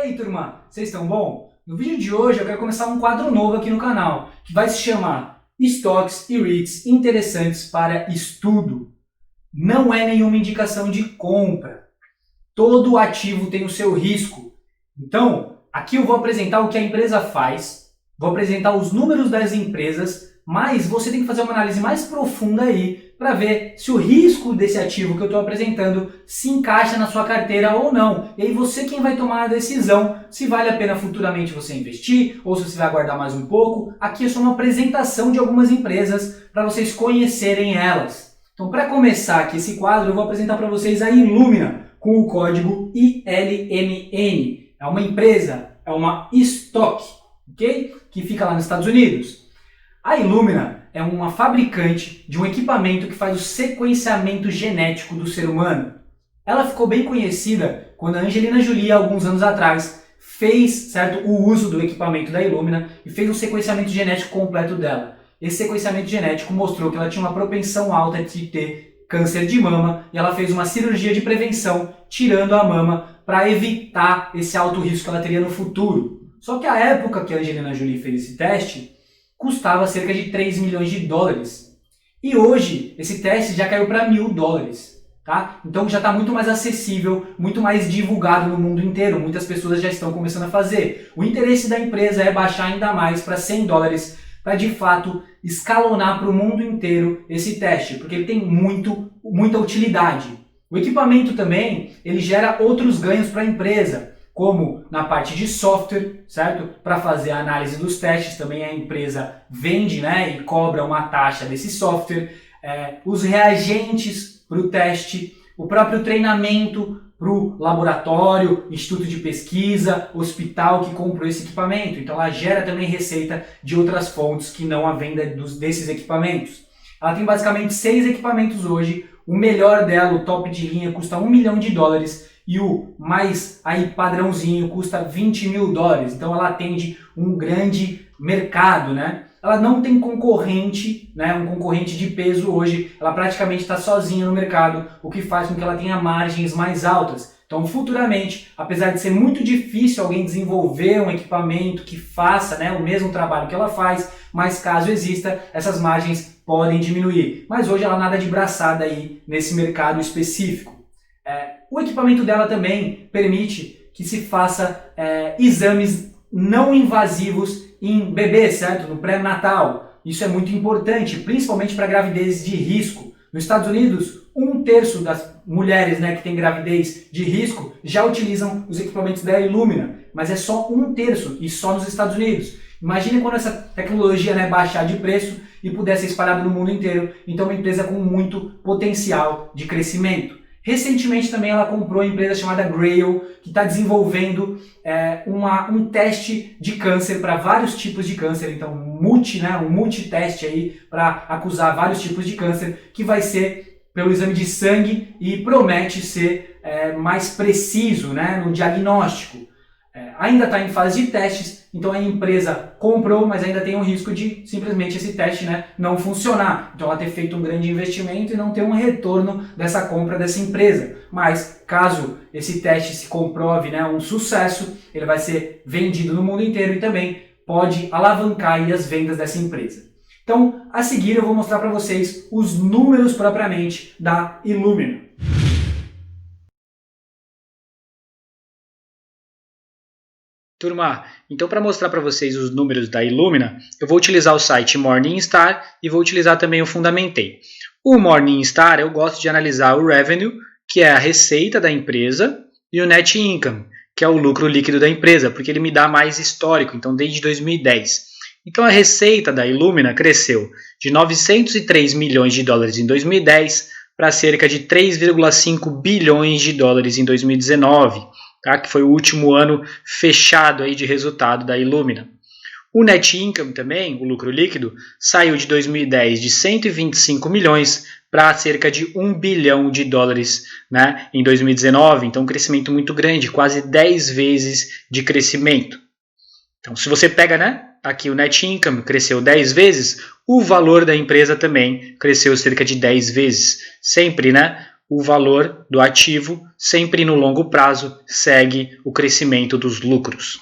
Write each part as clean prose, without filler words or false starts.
aí, turma? Vocês estão bom? No vídeo de hoje eu quero começar um quadro novo aqui no canal, que vai se chamar Stocks e REITs interessantes para estudo. Não é nenhuma indicação de compra. Todo ativo tem o seu risco. Então, aqui eu vou apresentar o que a empresa faz, vou apresentar os números das empresas, mas você tem que fazer uma análise mais profunda aí para ver se o risco desse ativo que eu estou apresentando se encaixa na sua carteira ou não. E aí você quem vai tomar a decisão se vale a pena futuramente você investir ou se você vai aguardar mais um pouco. Aqui é só uma apresentação de algumas empresas para vocês conhecerem elas. Então, para começar aqui esse quadro, eu vou apresentar para vocês a Illumina com o código ILMN. É uma empresa, é uma stock, ok? Que fica lá nos Estados Unidos. A Illumina é uma fabricante de um equipamento que faz o sequenciamento genético do ser humano. Ela ficou bem conhecida quando a Angelina Jolie, alguns anos atrás, fez o uso do equipamento da Illumina e fez um sequenciamento genético completo dela. Esse sequenciamento genético mostrou que ela tinha uma propensão alta de ter câncer de mama e ela fez uma cirurgia de prevenção tirando a mama para evitar esse alto risco que ela teria no futuro. Só que a época que a Angelina Jolie fez esse teste custava cerca de 3 milhões de dólares. E hoje esse teste já caiu para $1.000, tá? Então já está muito mais acessível, muito mais divulgado no mundo inteiro. Muitas pessoas já estão começando a fazer. O interesse da empresa é baixar ainda mais para $100 para de fato escalonar para o mundo inteiro esse teste, porque ele tem muita utilidade. O equipamento também ele gera outros ganhos para a empresa, como na parte de software, certo? Para fazer a análise dos testes também a empresa vende, né, e cobra uma taxa desse software, os reagentes para o teste, o próprio treinamento para o laboratório, instituto de pesquisa, hospital que comprou esse equipamento. Então ela gera também receita de outras fontes que não a venda desses equipamentos. Ela tem basicamente 6 equipamentos hoje, o melhor dela, o top de linha, custa $1 milhão e o mais aí padrãozinho custa $20 mil. Então ela atende um grande mercado, né? Ela não tem concorrente, né? Um concorrente de peso hoje. Ela praticamente está sozinha no mercado, o que faz com que ela tenha margens mais altas. Então futuramente, apesar de ser muito difícil alguém desenvolver um equipamento que faça, né, o mesmo trabalho que ela faz, mas caso exista, essas margens podem diminuir. Mas hoje ela nada de braçada aí nesse mercado específico. O equipamento dela também permite que se faça exames não invasivos em bebês, certo? No pré-natal. Isso é muito importante, principalmente para gravidez de risco. Nos Estados Unidos, 1/3 das mulheres, né, que têm gravidez de risco já utilizam os equipamentos da Illumina, mas é só 1/3 e só nos Estados Unidos. Imagine quando essa tecnologia, né, baixar de preço e puder ser espalhada no mundo inteiro. Então, uma empresa com muito potencial de crescimento. Recentemente também ela comprou uma empresa chamada Grail, que está desenvolvendo um teste de câncer para vários tipos de câncer. Então um multiteste aí para acusar vários tipos de câncer, que vai ser pelo exame de sangue e promete ser mais preciso, né, no diagnóstico. Ainda está em fase de testes, então a empresa comprou, mas ainda tem o risco de simplesmente esse teste, né, não funcionar. Então ela ter feito um grande investimento e não ter um retorno dessa compra dessa empresa. Mas caso esse teste se comprove, né, um sucesso, ele vai ser vendido no mundo inteiro e também pode alavancar aí as vendas dessa empresa. Então, a seguir eu vou mostrar para vocês os números propriamente da Illumina. Turma, então para mostrar para vocês os números da Illumina, eu vou utilizar o site Morningstar e vou utilizar também o Fundamentei. O Morningstar eu gosto de analisar o Revenue, que é a receita da empresa, e o Net Income, que é o lucro líquido da empresa, porque ele me dá mais histórico, então desde 2010. Então a receita da Illumina cresceu de $903 milhões em 2010 para cerca de $3,5 bilhões em 2019. Tá? Que foi o último ano fechado aí de resultado da Illumina. O net income também, o lucro líquido, saiu de 2010 de 125 milhões para cerca de $1 bilhão, né, em 2019. Então um crescimento muito grande, quase 10 vezes de crescimento. Então se você pega, né, aqui o net income cresceu 10 vezes, o valor da empresa também cresceu cerca de 10 vezes. Sempre, né, o valor do ativo, sempre no longo prazo, segue o crescimento dos lucros.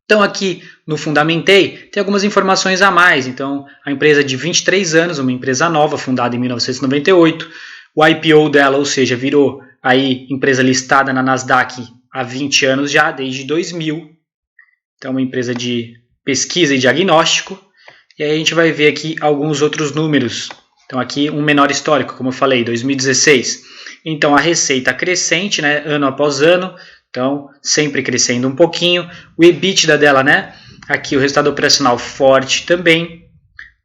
Então aqui no Fundamentei tem algumas informações a mais. Então a empresa de 23 anos, uma empresa nova, fundada em 1998, o IPO dela, ou seja, virou aí empresa listada na Nasdaq há 20 anos já, desde 2000. Então uma empresa de pesquisa e diagnóstico. E aí a gente vai ver aqui alguns outros números. Então aqui um menor histórico, como eu falei, 2016. Então a receita crescente, né, ano após ano. Então, sempre crescendo um pouquinho. O EBITDA dela, né? Aqui o resultado operacional forte também.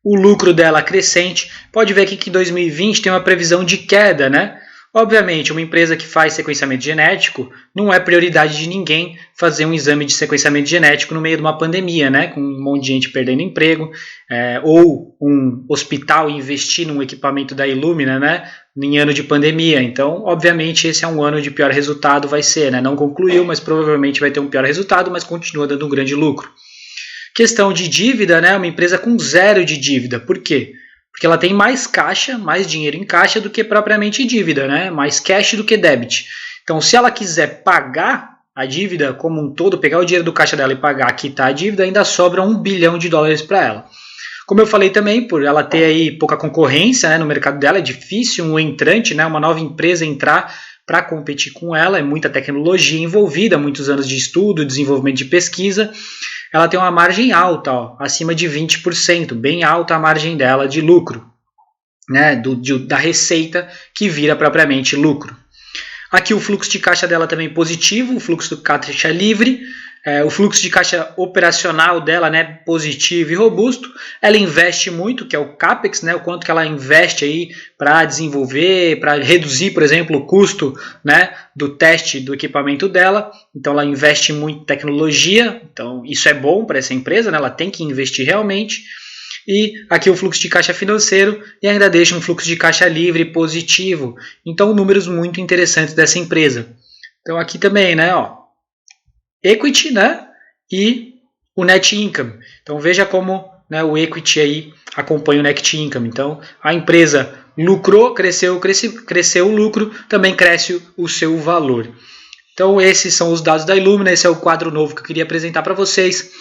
O lucro dela crescente. Pode ver aqui que 2020 tem uma previsão de queda, né? Obviamente, uma empresa que faz sequenciamento genético não é prioridade de ninguém fazer um exame de sequenciamento genético no meio de uma pandemia, né? Com um monte de gente perdendo emprego, ou um hospital investir num equipamento da Illumina, né? Em ano de pandemia. Então, obviamente, esse é um ano de pior resultado, vai ser, né? Não concluiu, mas provavelmente vai ter um pior resultado, mas continua dando um grande lucro. Questão de dívida, né? Uma empresa com 0 de dívida. Por quê? Porque ela tem mais caixa, mais dinheiro em caixa do que propriamente dívida, né? Mais cash do que debit. Então, se ela quiser pagar a dívida como um todo, pegar o dinheiro do caixa dela e pagar, quitar a dívida, ainda sobra $1 bilhão para ela. Como eu falei também, por ela ter aí pouca concorrência, né, no mercado dela, é difícil um entrante, né, uma nova empresa entrar para competir com ela, é muita tecnologia envolvida, muitos anos de estudo, desenvolvimento de pesquisa. Ela tem uma margem alta, ó, acima de 20%, bem alta a margem dela de lucro, né, da receita que vira propriamente lucro. Aqui o fluxo de caixa dela também positivo, o fluxo de caixa livre, o fluxo de caixa operacional dela, né, positivo e robusto. Ela investe muito, que é o CAPEX, né, o quanto que ela investe aí para desenvolver, para reduzir, por exemplo, o custo, né, do teste do equipamento dela. Então ela investe muito em tecnologia, então isso é bom para essa empresa, né, ela tem que investir realmente. E aqui o fluxo de caixa financeiro e ainda deixa um fluxo de caixa livre positivo. Então números muito interessantes dessa empresa. Então aqui também, né, ó, equity, né, e o net income. Então veja como, né, o equity aí acompanha o net income. Então a empresa lucrou, cresceu o lucro, também cresce o seu valor. Então esses são os dados da Illumina, esse é o quadro novo que eu queria apresentar para vocês.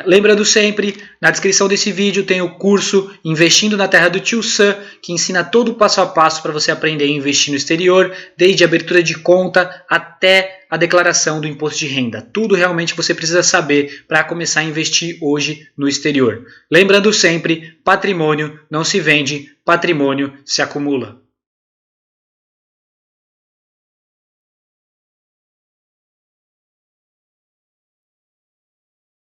Lembrando sempre, na descrição desse vídeo tem o curso Investindo na Terra do Tio Sam, que ensina todo o passo a passo para você aprender a investir no exterior, desde a abertura de conta até a declaração do imposto de renda. Tudo realmente você precisa saber para começar a investir hoje no exterior. Lembrando sempre, patrimônio não se vende, patrimônio se acumula.